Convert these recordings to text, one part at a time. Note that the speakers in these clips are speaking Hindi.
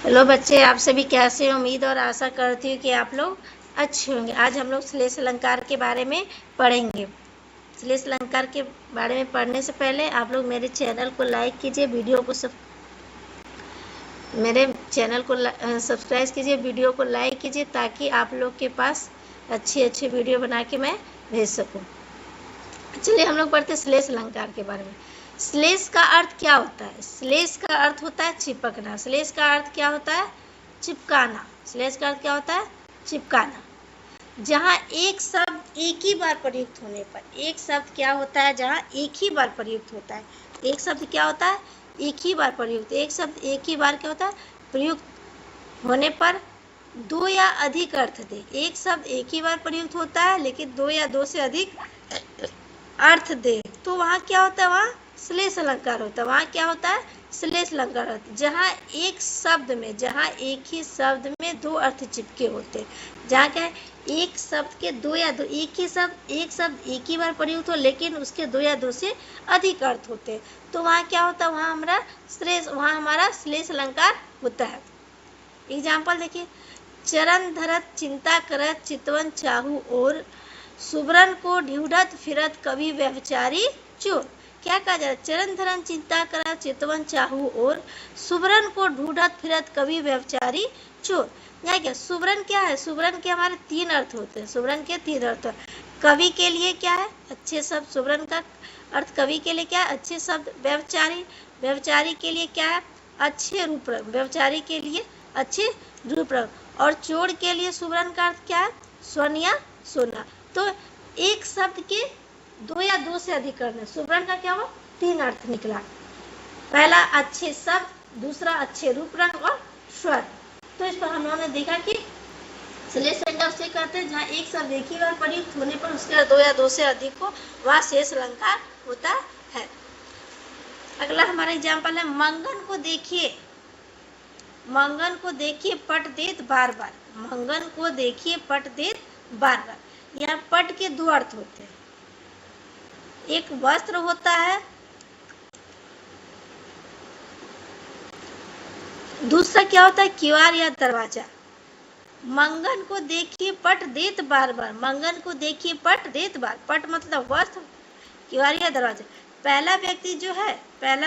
हेलो बच्चे, आप सभी कैसे हो? उम्मीद और आशा करती हूँ कि आप लोग अच्छे होंगे। आज हम लोग श्लेष अलंकार के बारे में पढ़ेंगे। श्लेष अलंकार के बारे में पढ़ने से पहले आप लोग मेरे चैनल को लाइक कीजिए, वीडियो को मेरे चैनल को सब्सक्राइब कीजिए, वीडियो को लाइक कीजिए ताकि आप लोग के पास अच्छी वीडियो बना के मैं भेज सकूँ। चलिए हम लोग पढ़ते श्लेष अलंकार के बारे में। श्लेष का अर्थ क्या होता है? श्लेष का अर्थ होता है चिपकना। श्लेष का अर्थ क्या होता है? चिपकाना। श्लेष का अर्थ क्या होता है? चिपकाना। जहाँ एक शब्द एक ही बार प्रयुक्त होने पर, एक शब्द क्या होता है? जहाँ एक ही बार प्रयुक्त होता है। एक शब्द क्या होता है? एक ही बार प्रयुक्त। एक शब्द एक ही बार क्या होता है? प्रयुक्त होने पर दो या अधिक अर्थ दे। एक शब्द एक ही बार प्रयुक्त होता है लेकिन दो या दो से अधिक अर्थ दे तो वहाँ क्या होता है? वहाँ श्लेष अलंकार होता है। वहाँ क्या होता है? श्लेष अलंकार होता है। जहाँ एक शब्द में, जहाँ एक ही शब्द में दो अर्थ चिपके होते, जहाँ क्या है? एक शब्द के दो या दो, एक शब्द एक ही बार प्रयुक्त हो लेकिन उसके दो या दो से अधिक अर्थ होते तो वहाँ क्या होता है? वहाँ हमारा श्लेष अलंकार होता है। एग्जाम्पल देखिए, चरण धरत चिंता करत चितवन चाहू और सुबरन को ढूंढत फिरत कभी व्यभिचारी चोर। क्या कहा जाए? चरण धरन चिंता करत चितवन चाहू और सुबरन को ढूंढत फिरत कभी व्यभिचारी चोर। यहाँ क्या सुबरन क्या है? सुबरन के हमारे तीन अर्थ होते हैं। सुबरन के तीन अर्थ। कवि के लिए क्या है? अच्छे शब्द। सुबरन का अर्थ कवि के लिए क्या है? अच्छे शब्द। व्यभिचारी, व्यभिचारी के लिए क्या है? अच्छे रूप रंग। व्यभिचारी के लिए अच्छे रूप रंग। और चोर के लिए सुबरन का अर्थ क्या है? स्वर्ण या सोना। तो एक शब्द के दो या दो से अधिक अर्थ है। सुबरन का क्या हुआ? तीन अर्थ निकला। पहला अच्छे शब्द, दूसरा अच्छे रूप रंग और स्वर। तो इस पर हम लोगों ने देखा कि श्लेष अलंकार उसे कहते हैं जहाँ एक शब्द एक ही बार प्रयुक्त होने पर उसके दो या दो से अधिक हो, वह श्लेष अलंकार होता है। अगला हमारा एग्जाम्पल है, मंगन को देखिए, मंगन को देखिए पट देत बार बार। मंगन को देखिए पट देत बार बार। यहाँ पट के दो अर्थ होते हैं। एक वस्त्र होता है, दूसरा क्या होता है? किवाड़ या दरवाजा। मंगन को देखिए पट देत बार बार। मंगन को देखिए पट देत बार। पट मतलब वस्त्र, किवाड़ या दरवाजा। पहला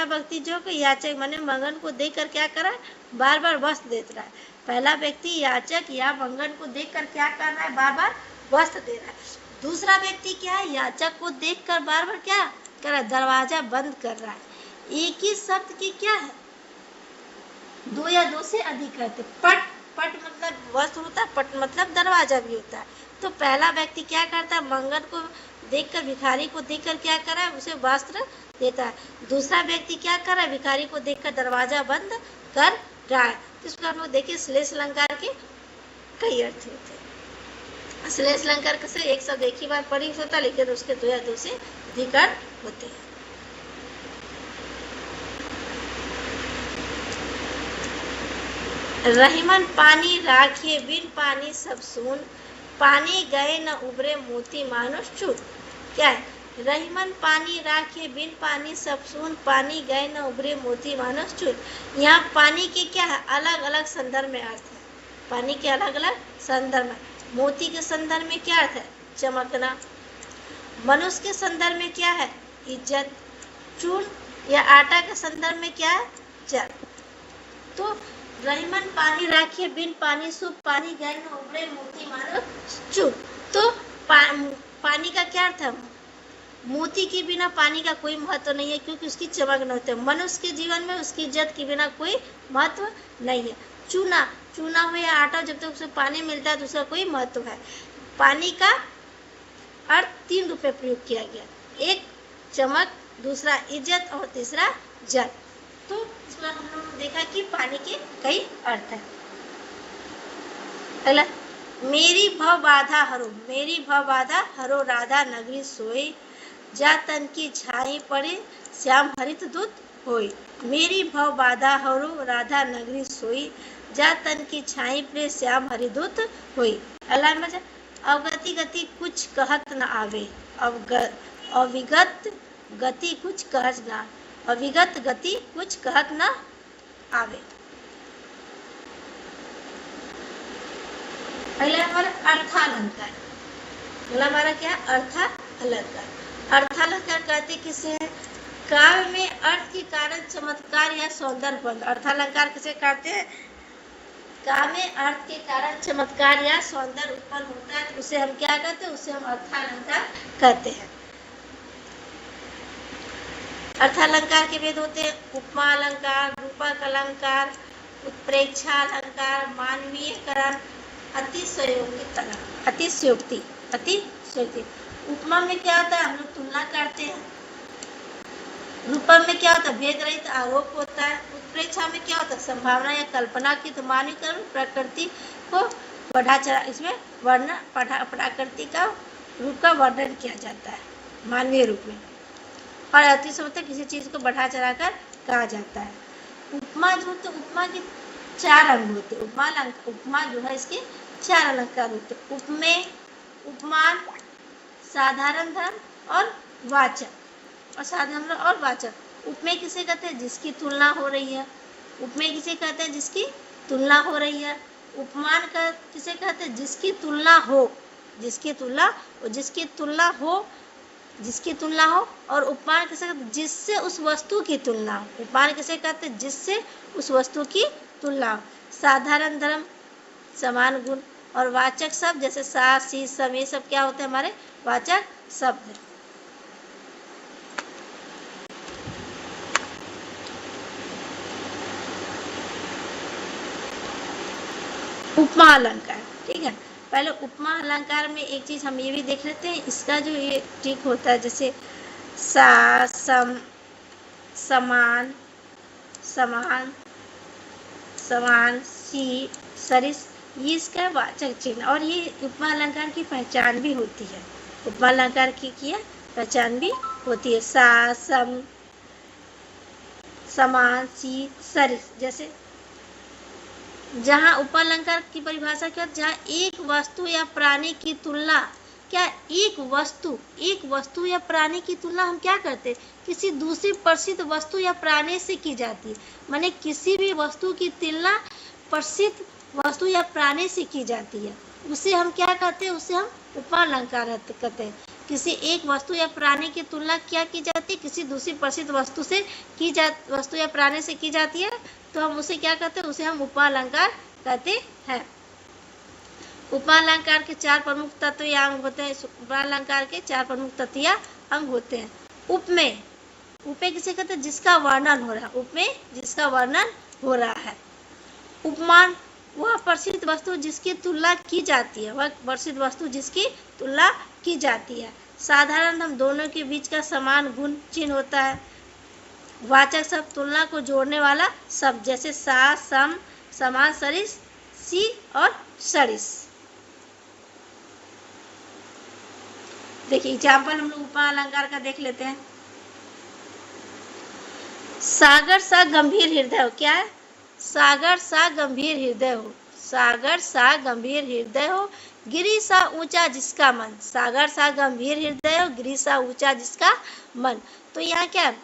व्यक्ति जो कि याचक माने मंगन को देखकर क्या कर रहा है? बार बार वस्त्र देता है। पहला व्यक्ति याचक या मंगन को देखकर क्या कर रहा है? बार बार वस्त्र दे रहा है। दूसरा व्यक्ति क्या है? याचक को देखकर बार बार क्या कर रहा है? दरवाजा बंद कर रहा है। एक ही शब्द की क्या है? दो या दो से अधिक रहते। पट मतलब वस्त्र होता है, पट मतलब दरवाजा भी होता है। तो पहला व्यक्ति क्या करता है? मंगन को देखकर, भिखारी को देखकर क्या कर रहा है? उसे वस्त्र देता है। दूसरा व्यक्ति क्या कर रहा है? भिखारी को देखकर दरवाजा बंद कर रहा है। तो इसको हम लोग देखिए श्लेष अलंकार के कई अर्थ होते हैं। श्लेष अलंकार से एक शब्द एक ही बार प्रयुक्त होता है लेकिन उसके दो या दो से अधिक अर्थ होते हैं। रहीमन पानी राखे बिन पानी सब सून, पानी गए न उबरे मोती मानुष चूर। क्या है? रहीमन पानी राखे बिन पानी सब सून, पानी गए न उबरे मोती मानुष चूर। यहाँ पानी के क्या है? अलग अलग संदर्भ में अर्थ है। पानी के अलग अलग संदर्भ में। मोती के संदर्भ में क्या अर्थ है? चमकना। मनुष्य के संदर्भ में क्या है? इज्जत। चून या आटा के संदर्भ में क्या है? जल। तो रहीमन पानी राखिए बिन पानी सूप, पानी गए न उबरे मोती मानो चूर। तो पानी का क्या अर्थ है? मोती के बिना पानी का कोई महत्व नहीं है क्योंकि उसकी चमक न होती है। मनुष्य के जीवन में उसकी इज्जत के बिना कोई महत्व नहीं है। चूना हो या आटा, जब तक उसे पानी मिलता है तो उसका कोई महत्व है। पानी का अर्थ तीन रूप में प्रयोग किया गया, एक चमक, दूसरा इज्जत और तीसरा जल। तो इसमें हम लोगों ने देखा कि पानी के कई अर्थ हैं। अगला, मेरी भव बाधा हरो राधा नगरी सोई, जा तन की छाई पड़े श्याम हरित दूत होई। मेरी भव बाधा हरो राधा नगरी सोई, जा तन की छाई पड़े श्याम हरिदूत होई। अगला मजा, अवगति गति कुछ कहत न आवे, अविगत गति कुछ कहत न आवे। पहला हमारा अर्थालंकार। बोला हमारा क्या अर्थालंकार। अर्थालंकार कहते किसे है? काव्य में अर्थ के कारण चमत्कार या सौंदर्य बंध। अर्थालंकार किसे कहते हैं? काव्य में अर्थ के कारण चमत्कार या सौंदर्य उत्पन्न होता है, उसे हम क्या कहते हैं? उसे हम अर्थालंकार कहते हैं। अर्थालंकार के भेद होते हैं उपमा अलंकार, रूपक अलंकार, उत्प्रेक्षा अलंकार, मानवीयकरण, अतिशयोक्ति। उपमा में क्या होता है? हम लोग तुलना करते हैं। रूपक में क्या होता है? भेद रहित आरोप होता है। उत्प्रेक्षा में क्या होता है? संभावना या कल्पना की। तो मानवीकरण प्रकृति को बढ़ा चढ़ा, इसमें वर्णन प्रकृति का रूप का वर्णन किया जाता है मानवीय रूप में। और अतिशयोक्ति किसी चीज को बढ़ा चढ़ा कर कहा जाता है। उपमा जो, तो उपमा के 4 अंग होते हैं। उपमा जो है इसके 4 अलंकार होते हैं। उपमेय, उपमान, साधारण धर्म और वाचक। और साधारण और वाचक। उपमेय किसे कहते हैं? जिसकी तुलना हो रही है। उपमेय किसे कहते हैं? जिसकी तुलना हो रही है। उपमान का किसे कहते हैं? जिसकी तुलना हो, जिसकी तुलना हो। और उपमान किसे कहते हैं? जिससे उस वस्तु की तुलना हो। उपमान किसे कहते हैं? जिससे उस वस्तु की तुलना हो। साधारण धर्म, समान गुण। और वाचक शब्द जैसे सा, सी, सम, ये सब क्या होते हैं? हमारे वाचक शब्द। उपमा अलंकार, ठीक है। पहले उपमा अलंकार में एक चीज हम ये भी देख लेते हैं, इसका जो ये ठीक होता है, जैसे सा, सम, समान, सी, सरिस, ये इसका वाचक चिन्ह। और ये उपमा अलंकार की पहचान भी होती है। उपमा अलंकार की पहचान भी होती है। सा, सम, समान, सी, सरिस। जैसे जहाँ उपमालंकार की परिभाषा क्या है? जहाँ एक वस्तु या प्राणी की तुलना, क्या एक वस्तु या प्राणी की तुलना हम क्या करते? किसी दूसरी प्रसिद्ध वस्तु या प्राणी से की जाती है। माने किसी भी वस्तु की तुलना प्रसिद्ध वस्तु या प्राणी से की जाती है, उसे हम क्या कहते हैं? उसे हम उपमालंकार कहते हैं। किसी एक वस्तु या प्राणी की तुलना क्या की जाती है? किसी दूसरी प्रसिद्ध वस्तु या प्राणी से की जाती है, तो हम उसे क्या कहते हैं? उसे हम उपमालंकार कहते हैं। उपमालंकार के 4 प्रमुख तत्व या अंग होते हैं। उपमालंकार के 4 प्रमुख तत्व या अंग होते हैं। उपमेय किसे कहते हैं? जिसका वर्णन हो रहा है। उपमेय जिसका वर्णन हो रहा है। उपमान वह प्रसिद्ध वस्तु जिसकी तुलना की जाती है, वह प्रसिद्ध वस्तु जिसकी तुलना की जाती है। साधारण हम दोनों के बीच का समान गुण चिन्ह होता है। वाचक शब्द तुलना को जोड़ने वाला शब्द, जैसे सा, सम, समान, सरिस, सी और सरिस। देखिए एग्जाम्पल हम लोग उपमा अलंकार का देख लेते हैं। सागर सा गंभीर हृदय हो। क्या है? सागर सा गंभीर हृदय हो। सागर सा गंभीर हृदय हो, गिरि सा ऊंचा जिसका मन। सागर सा गंभीर हृदय हो, गिरि सा ऊंचा जिसका मन। तो यहाँ क्या है?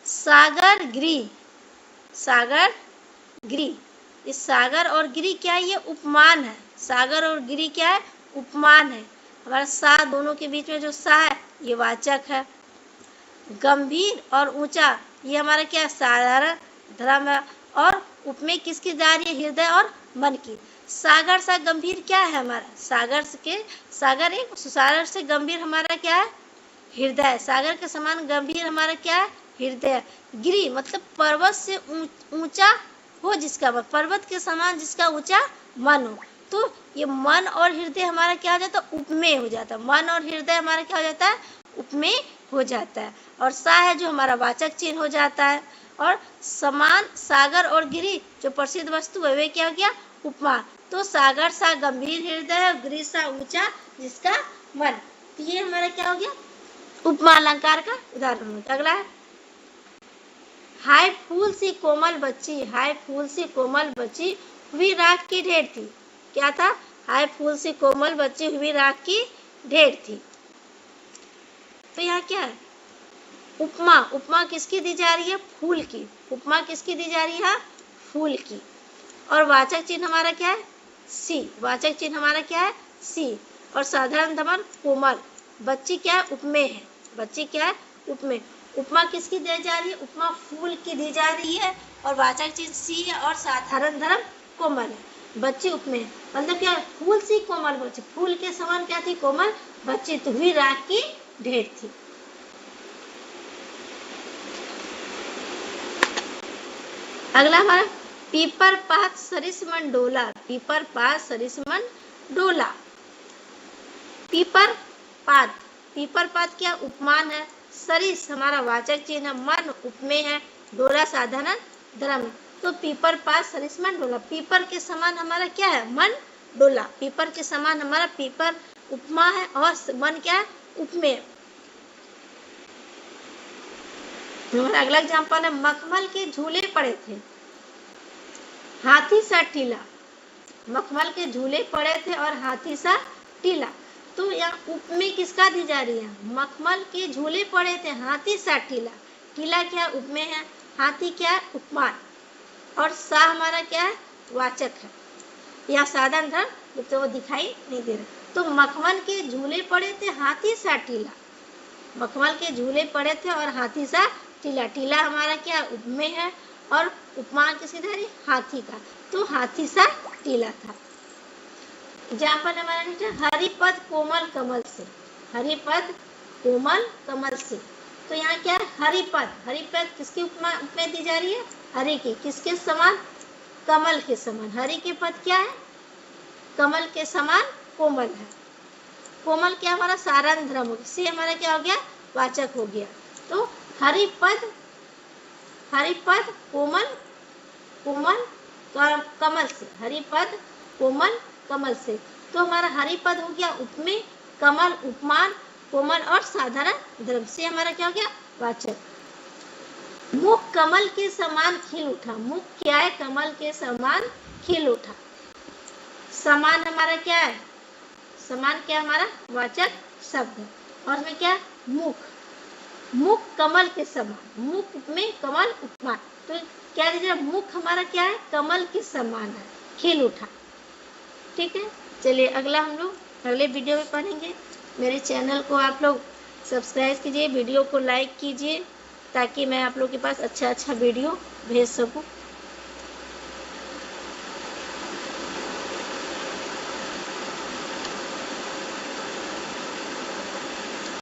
सागर गिरि, इस सागर और गिरि क्या है? ये उपमान है। सागर और गिरि क्या है? उपमान है। हमारा सा, दोनों के बीच में जो सा है ये वाचक है। गंभीर और ऊंचा ये हमारा क्या है? साधारण धर्म है। और उपमेय किसकी जा रही है? हृदय और मन की। सागर सा गंभीर क्या है? हमारा सागर से गंभीर हमारा क्या है? हृदय। सागर के समान गंभीर हमारा क्या है? हृदय। गिरि मतलब पर्वत से ऊंचा हो जिसका मन, पर्वत के समान जिसका ऊंचा मन हो। तो ये मन और हृदय हमारा क्या हो जाता है? उपमेय हो जाता है। मन और हृदय हमारा क्या हो जाता है? उपमेय हो जाता है। और सा है जो हमारा वाचक चिन्ह हो जाता है। और समान, सागर और गिरि जो प्रसिद्ध वस्तु है वे क्या हो गया? उपमा। तो सागर सा गंभीर हृदय है, गिरि सा ऊंचा जिसका मन। तो ये हमारा क्या हो गया? उपमा अलंकार का उदाहरण होता है। अगला है हाय फूल सी कोमल बच्ची। हाय फूल सी कोमल बच्ची हुई राख की ढेर थी। क्या था? हाय फूल सी कोमल बच्ची हुई राख की ढेर थी। तो यहाँ क्या है? उपमा किसकी दी जा रही है? फूल की। उपमा किसकी दी जा रही है? फूल की। और वाचक चिन्ह हमारा क्या है? सी, वाचक चिन्ह हमारा क्या है सी। और साधारण धर्म कोमल, बच्ची क्या है उपमेय है, बच्ची क्या है उपमेय। उपमा किसकी दी जा रही है, उपमा फूल की दी जा रही है और वाचक चिन्ह सी है और साधारण धर्म कोमल है। बच्ची उपमेय मतलब क्या, फूल सी कोमल बच्ची, फूल के समान क्या थी कोमल बच्ची, तो हुई राख की ढेर थी। अगला हमारा पीपर पात सरिस मन डोला, पीपर पात सरिस मन डोला। पीपर पात क्या उपमान है, सरिस हमारा वाचक चिन्ह, मन उपमेय है, डोला साधारण धर्म। तो पीपर पात सरिस मन डोला, पीपर के समान हमारा क्या है मन डोला, पीपर के समान हमारा पीपर उपमा है और मन क्या है उपमेय। हमारा अगला एग्जाम्पल है मखमल के झूले पड़े थे हाथी सा टीला, मखमल के झूले पड़े थे और हाथी सा टीला। तो यहाँ उपमेय किसका दी जा रही है, मखमल के झूले पड़े थे हाथी सा टीला, टीला क्या उपमेय है, हाथी क्या है उपमान और सा हमारा क्या है वाचक है। यहाँ साधारण धर्म तो वो दिखाई नहीं दे रहा। तो मखमल के झूले पड़े थे हाथी सा टीला, मखमल के झूले पड़े थे और हाथी सा टीला, टीला हमारा क्या उपमेय है और उपमान किसकी था हाथी का, तो हाथी सा टीला था। एग्जाम्पल हमारा नीचे हरिपद कोमल कमल से, हरिपद कोमल कमल से। तो यहाँ क्या है हरिपद, हरिपद किसकी उपमेय दी जा रही है, हरि की, किसके समान कमल के समान, हरि के पद क्या है कमल के समान कोमल है। कोमल क्या हमारा साधारण धर्म, से हमारा क्या हो गया वाचक हो गया। तो हरिपद, हरिपद कोमल, कोमल कमल से, हरिपद कोमल कमल से। तो हमारा हरिपद हो गया उपमेय, कमल उपमान, कोमल और साधारण धर्म से हमारा क्या हो गया वाचक। मुख कमल के समान खिल उठा, मुख क्या है कमल के समान खिल उठा। समान हमारा क्या है, समान क्या हमारा वाचक शब्द है और इसमें क्या मुख, मुख कमल के समान, मुख में कमल उपमान। तो क्या दीजिए मुख हमारा क्या है कमल के समान है, खिल उठा। ठीक है, चलिए अगला हम लोग अगले वीडियो में पढ़ेंगे। मेरे चैनल को आप लोग सब्सक्राइब कीजिए, वीडियो को लाइक कीजिए ताकि मैं आप लोग के पास अच्छा वीडियो भेज सकूं।